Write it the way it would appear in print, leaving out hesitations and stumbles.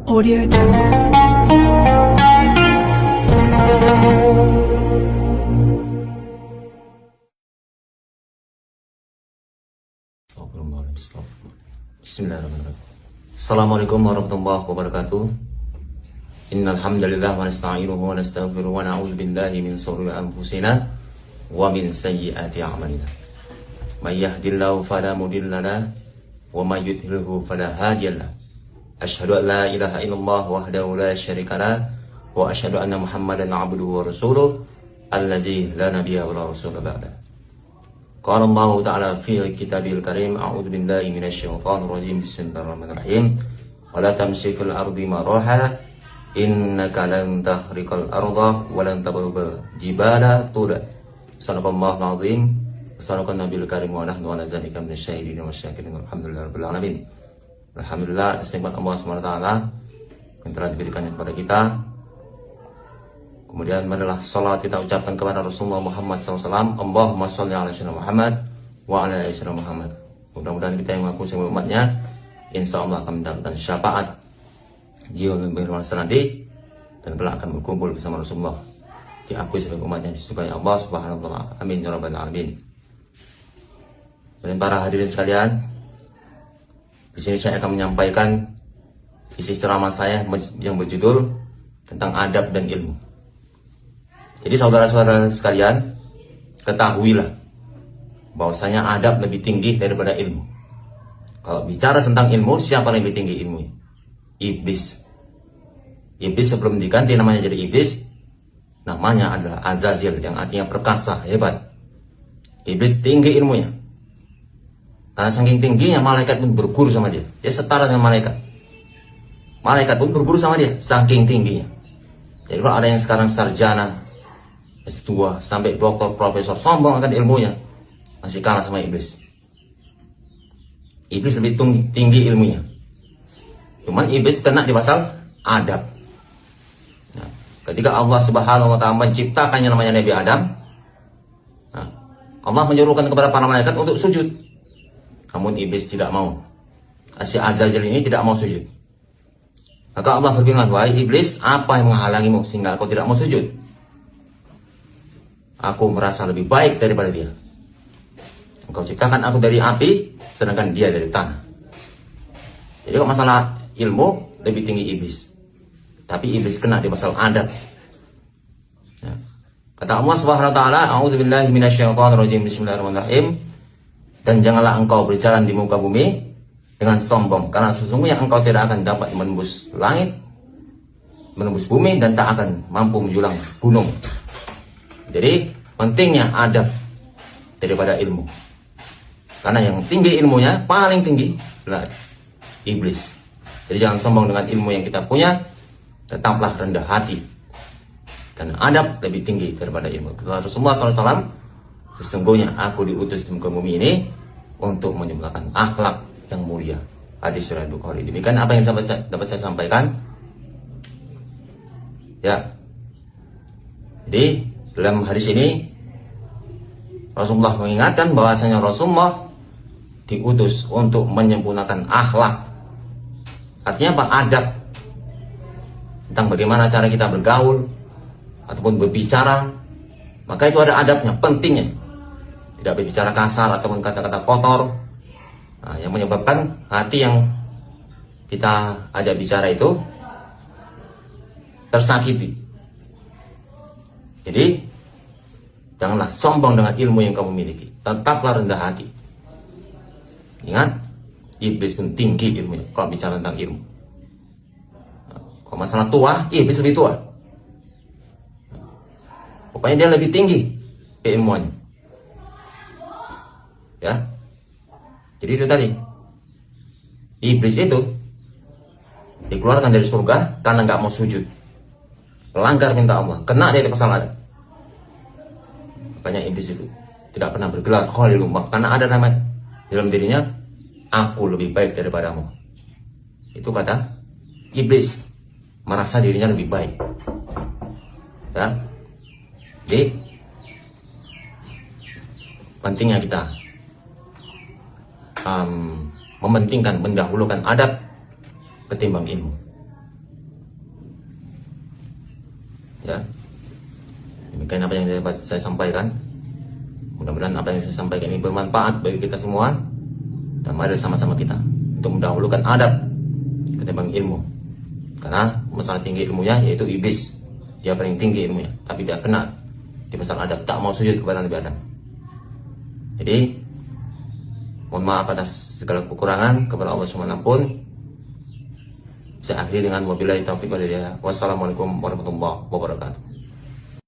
Audio Jungle. Bismillahirrahmanirrahim. Assalamualaikum warahmatullahi wabarakatuh. Innal hamdalillah wa nasta'inuhu wa nastaghfiruhu wa na'udzu billahi min shururi anfusina wa min sayyiati a'malina. May yahdihillahu fala mudilla lahu wa may yudlilhu fala hadiya lahu. Asyhadu an la ilaha illallah wahdahu la syarika lahu wa asyhadu anna Muhammadan 'abduhu wa rasuluh alladzi la nabiyya wa la rasula ba'da. Qala Allah Ta'ala fi kitabil karim, a'udzu billahi minasyaitonir rajim, bismillahirrahmanirrahim. Wa la tamshi fil ardi maraha innaka lan tahriqal arda wa lan tablughal jibala tuda. Sadaqallahul azim. Sadaqan nabiyul karim wa nahnu ala dzalika minasyahidin wa syakirin. Alhamdulillahirabbil alamin. Alhamdulillah atas nikmat Allah Subhanahu wa taala yang telah diberikan kepada kita. Kemudian adalah salat kita ucapkan kepada Rasulullah Muhammad SAW. Allahumma sholli ala sayyidina Muhammad wa ala ali sayyidina Muhammad. Mudah-mudahan kita yang mengaku sebagai umatnya, insya Allah akan mendapatkan syafaat di yaumil qiyamah nanti, dan kelak akan berkumpul bersama Rasulullah diakui sebagai umatnya disukai Allah Subhanahu wa taala. Amin ya rabbal alamin. Dan para hadirin sekalian, di sini saya akan menyampaikan isi ceramah saya yang berjudul tentang adab dan ilmu. Jadi saudara-saudara sekalian, ketahuilah bahwasanya adab lebih tinggi daripada ilmu. Kalau bicara tentang ilmu, siapa yang lebih tinggi ilmunya? Iblis. Iblis sebelum diganti namanya jadi iblis, namanya adalah Azazil, yang artinya perkasa, hebat. Iblis tinggi ilmunya. Karena saking tingginya, malaikat pun berguru sama dia. Dia setara dengan malaikat. Malaikat pun berguru sama dia, saking tingginya. Jadi kalau ada yang sekarang sarjana, S2, sampai doktor, profesor, sombong akan ilmunya, masih kalah sama iblis. Iblis lebih tinggi ilmunya. Cuman iblis kena di pasal adab. Nah, ketika Allah Subhanahu wa taala menciptakannya namanya Nabi Adam, nah, Allah menyuruhkan kepada para malaikat untuk sujud. Namun iblis tidak mau. Si Azazil ini tidak mau sujud. Maka Allah berfirman, "Wahai iblis, apa yang menghalangimu sehingga kau tidak mau sujud? Aku merasa lebih baik daripada dia. Engkau ciptakan aku dari api, sedangkan dia dari tanah." Jadi kalau masalah ilmu, lebih tinggi iblis. Tapi iblis kena di masalah adab. Ya. Kata Allah Subhanahu wa taala, "A'udzubillahi minasyaitonir rajim. Bismillahirrahmanirrahim. Dan janganlah engkau berjalan di muka bumi dengan sombong, karena sesungguhnya engkau tidak akan dapat menembus langit, menembus bumi, dan tak akan mampu menjulang gunung." Jadi pentingnya adab daripada ilmu. Karena yang tinggi ilmunya, paling tinggi adalah iblis. Jadi jangan sombong dengan ilmu yang kita punya, tetaplah rendah hati. Karena adab lebih tinggi daripada ilmu. Kata Rasulullah SAW, "Sesungguhnya aku diutus di muka bumi ini untuk menyempurnakan akhlak yang mulia." Hadis riwayat Bukhari. Demikian apa yang dapat saya sampaikan. Ya. Jadi dalam hadis ini Rasulullah mengingatkan bahwasanya Rasulullah diutus untuk menyempurnakan akhlak. Artinya apa? Adab. Tentang bagaimana cara kita bergaul ataupun berbicara. Maka itu ada adabnya, pentingnya. Tidak berbicara kasar ataupun kata-kata kotor. Nah, yang menyebabkan hati yang kita ajak bicara itu tersakiti. Jadi janganlah sombong dengan ilmu yang kamu miliki. Tetaplah rendah hati. Ingat, iblis pun tinggi ilmunya kalau bicara tentang ilmu. Nah, kalau masalah tua, iblis lebih tua. Nah, pokoknya dia lebih tinggi keilmuannya. Ya. Jadi itu tadi. Iblis itu dikeluarkan dari surga karena nggak mau sujud. Melanggar minta Allah, kena dia di pasal adab. Makanya iblis itu tidak pernah bergelar Khalilullah, karena ada nama dalam dirinya, aku lebih baik daripadamu. Itu kata iblis, merasa dirinya lebih baik. Ya. Jadi pentingnya kita mementingkan, mendahulukan adab ketimbang ilmu. Ya, demikian apa yang dapat saya sampaikan. Mudah-mudahan apa yang saya sampaikan ini bermanfaat bagi kita semua, dan mari sama-sama kita untuk mendahulukan adab ketimbang ilmu. Karena masalah tinggi ilmunya yaitu iblis, dia paling tinggi ilmunya, tapi dia kena di masalah adab, tak mau sujud kepada Nabi Adam. Jadi mohon maaf atas segala kekurangan, kepada Allah SWT pun saya akhiri dengan wabillahi taufiq wal hidayah. Wassalamualaikum warahmatullahi wabarakatuh.